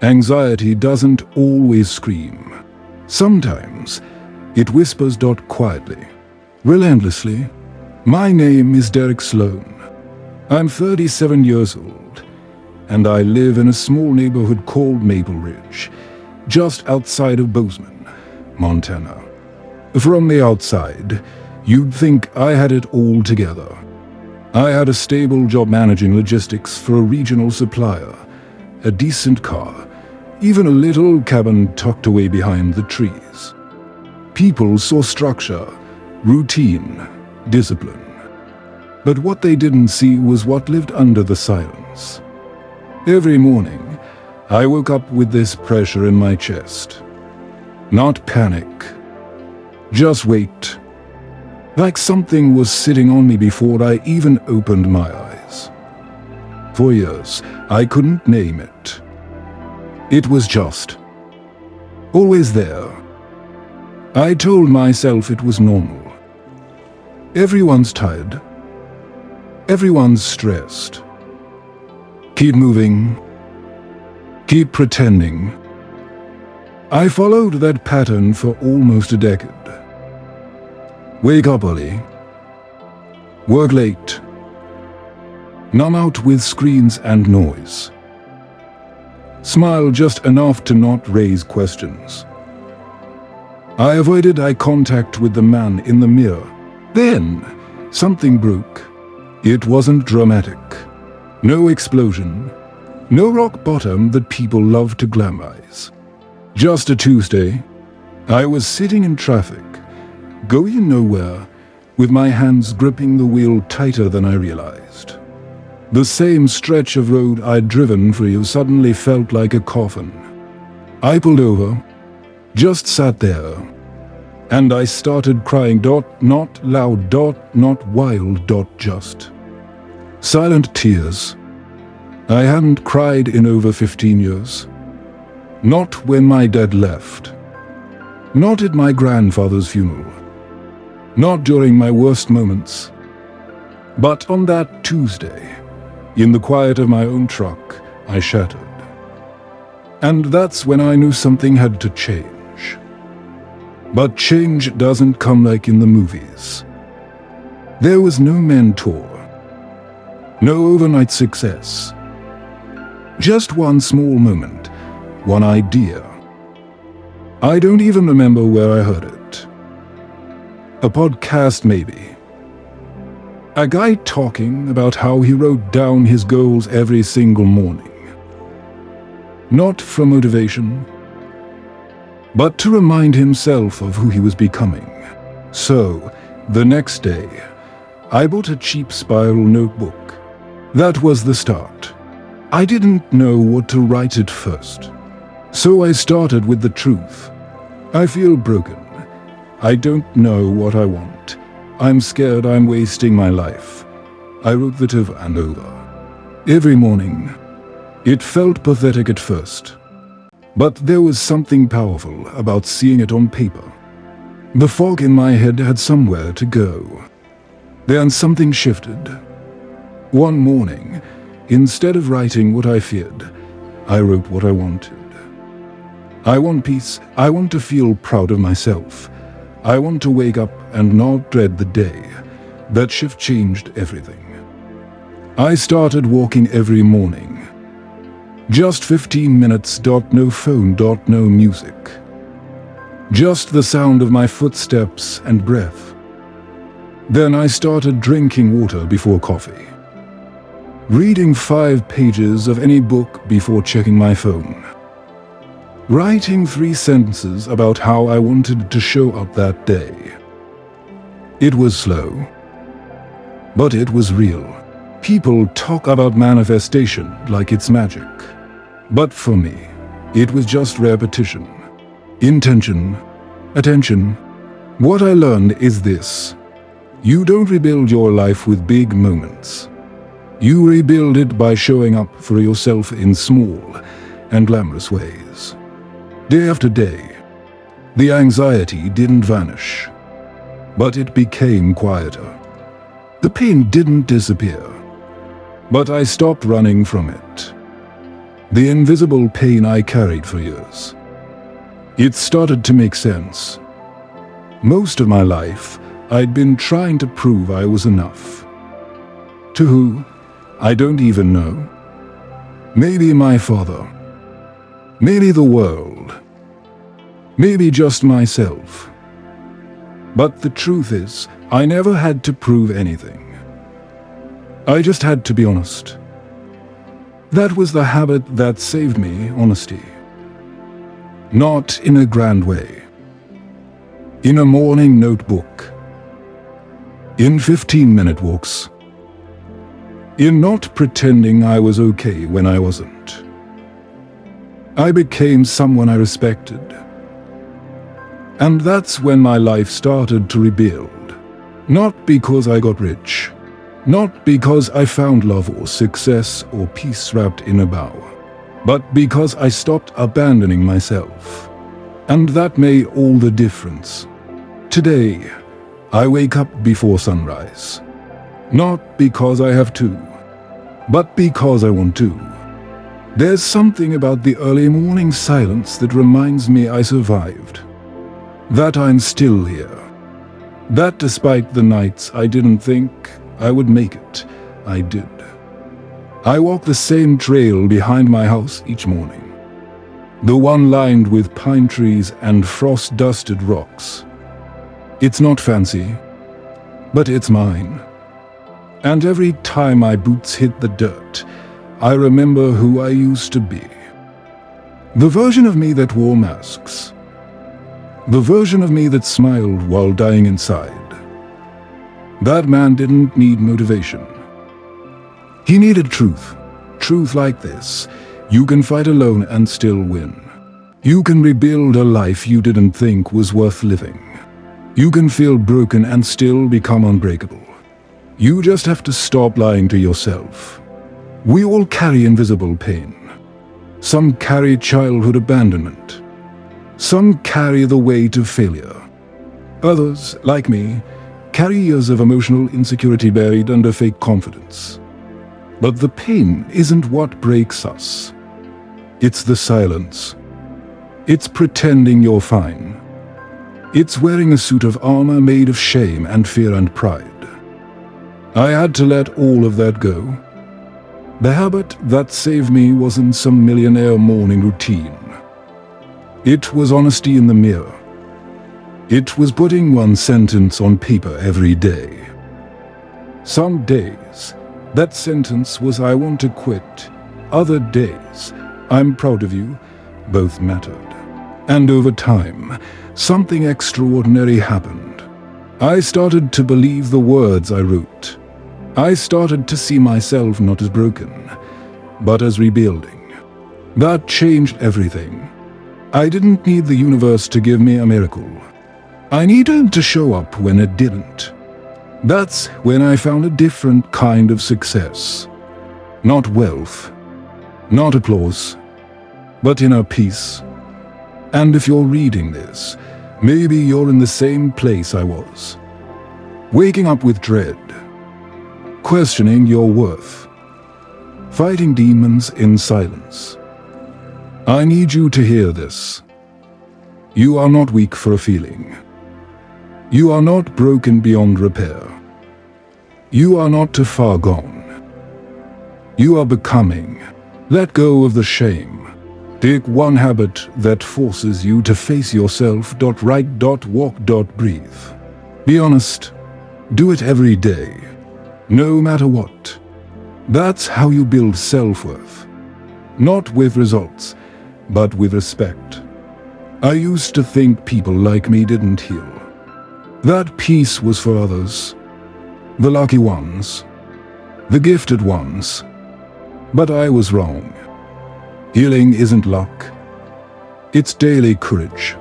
Anxiety doesn't always scream. Sometimes it whispers quietly, relentlessly. My name is Derek Sloan. I'm 37 years old, and I live in a small neighborhood called Maple Ridge, just outside of Bozeman, Montana. From the outside, you'd think I had it all together. I had a stable job managing logistics for a regional supplier, a decent car, even a little cabin tucked away behind the trees. People saw structure, routine, discipline. But what they didn't see was what lived under the silence. Every morning, I woke up with this pressure in my chest. Not panic, just weight. Like something was sitting on me before I even opened my eyes. For years, I couldn't name it. It was just always there. I told myself it was normal. Everyone's tired. Everyone's stressed. Keep moving. Keep pretending. I followed that pattern for almost a decade. Wake up early. Work late. Numb out with screens and noise. Smile just enough to not raise questions. I avoided eye contact with the man in the mirror. Then, something broke. It wasn't dramatic. No explosion. No rock bottom that people love to glamorize. Just a Tuesday. I was sitting in traffic, going nowhere, with my hands gripping the wheel tighter than I realized. The same stretch of road I'd driven for you suddenly felt like a coffin. I pulled over, just sat there, and I started crying. Not loud, not wild, just silent tears. I hadn't cried in over 15 years. Not when my dad left. Not at my grandfather's funeral. Not during my worst moments. But on that Tuesday, in the quiet of my own truck, I shattered. And that's when I knew something had to change. But change doesn't come like in the movies. There was no mentor. No overnight success. Just one small moment, one idea. I don't even remember where I heard it. A podcast, maybe. A guy talking about how he wrote down his goals every single morning. Not for motivation, but to remind himself of who he was becoming. So, the next day, I bought a cheap spiral notebook. That was the start. I didn't know what to write at first. So I started with the truth. I feel broken. I don't know what I want. I'm scared I'm wasting my life. I wrote that over and over. Every morning. It felt pathetic at first. But there was something powerful about seeing it on paper. The fog in my head had somewhere to go. Then something shifted. One morning, instead of writing what I feared, I wrote what I wanted. I want peace. I want to feel proud of myself. I want to wake up and not dread the day. That shift changed everything. I started walking every morning. Just 15 minutes. No phone. No music. Just the sound of my footsteps and breath. Then I started drinking water before coffee. Reading 5 pages of any book before checking my phone. Writing 3 sentences about how I wanted to show up that day. It was slow, but it was real. People talk about manifestation like it's magic. But for me, it was just repetition, intention, attention. What I learned is this: you don't rebuild your life with big moments. You rebuild it by showing up for yourself in small and glamorous ways. Day after day, the anxiety didn't vanish, but it became quieter. The pain didn't disappear, but I stopped running from it. The invisible pain I carried for years. It started to make sense. Most of my life, I'd been trying to prove I was enough. To who? I don't even know. Maybe my father. Maybe the world. Maybe just myself. But the truth is, I never had to prove anything. I just had to be honest. That was the habit that saved me, honesty. Not in a grand way. In a morning notebook. In 15-minute walks. In not pretending I was okay when I wasn't. I became someone I respected. And that's when my life started to rebuild. Not because I got rich. Not because I found love or success or peace wrapped in a bow. But because I stopped abandoning myself. And that made all the difference. Today, I wake up before sunrise. Not because I have to, but because I want to. There's something about the early morning silence that reminds me I survived. That I'm still here. That despite the nights I didn't think I would make it, I did. I walk the same trail behind my house each morning. The one lined with pine trees and frost-dusted rocks. It's not fancy, but it's mine. And every time my boots hit the dirt, I remember who I used to be. The version of me that wore masks. The version of me that smiled while dying inside. That man didn't need motivation. He needed truth. Truth like this. You can fight alone and still win. You can rebuild a life you didn't think was worth living. You can feel broken and still become unbreakable. You just have to stop lying to yourself. We all carry invisible pain. Some carry childhood abandonment. Some carry the weight of failure. Others, like me, carry years of emotional insecurity buried under fake confidence. But the pain isn't what breaks us. It's the silence. It's pretending you're fine. It's wearing a suit of armor made of shame and fear and pride. I had to let all of that go. The habit that saved me wasn't some millionaire morning routine. It was honesty in the mirror. It was putting one sentence on paper every day. Some days, that sentence was I want to quit. Other days, I'm proud of you. Both mattered. And over time, something extraordinary happened. I started to believe the words I wrote. I started to see myself not as broken, but as rebuilding. That changed everything. I didn't need the universe to give me a miracle. I needed to show up when it didn't. That's when I found a different kind of success. Not wealth, not applause, but inner peace. And if you're reading this, maybe you're in the same place I was. Waking up with dread. Questioning your worth. Fighting demons in silence. I need you to hear this. You are not weak for a feeling. You are not broken beyond repair. You are not too far gone. You are becoming. Let go of the shame. Take one habit that forces you to face yourself. Write, walk, breathe. Be honest. Do it every day. No matter what. That's how you build self-worth. Not with results, but with respect. I used to think people like me didn't heal. That peace was for others. The lucky ones. The gifted ones. But I was wrong. Healing isn't luck. It's daily courage.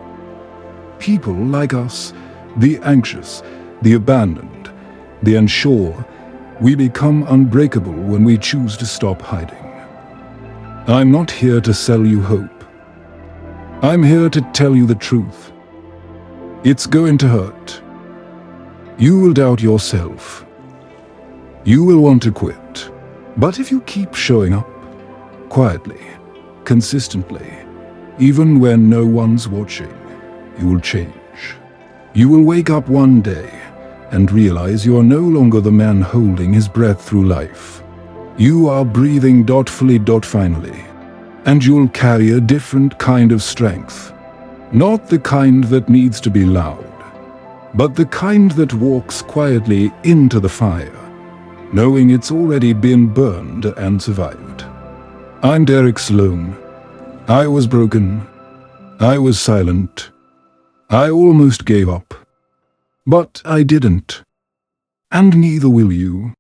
People like us, the anxious, the abandoned, the unsure, we become unbreakable when we choose to stop hiding. I'm not here to sell you hope. I'm here to tell you the truth. It's going to hurt. You will doubt yourself. You will want to quit. But if you keep showing up, quietly, consistently, even when no one's watching, you will change. You will wake up one day and realize you are no longer the man holding his breath through life. You are breathing fully finally, and you'll carry a different kind of strength. Not the kind that needs to be loud, but the kind that walks quietly into the fire, knowing it's already been burned and survived. I'm Derek Sloan. I was broken. I was silent. I almost gave up. But I didn't. And neither will you.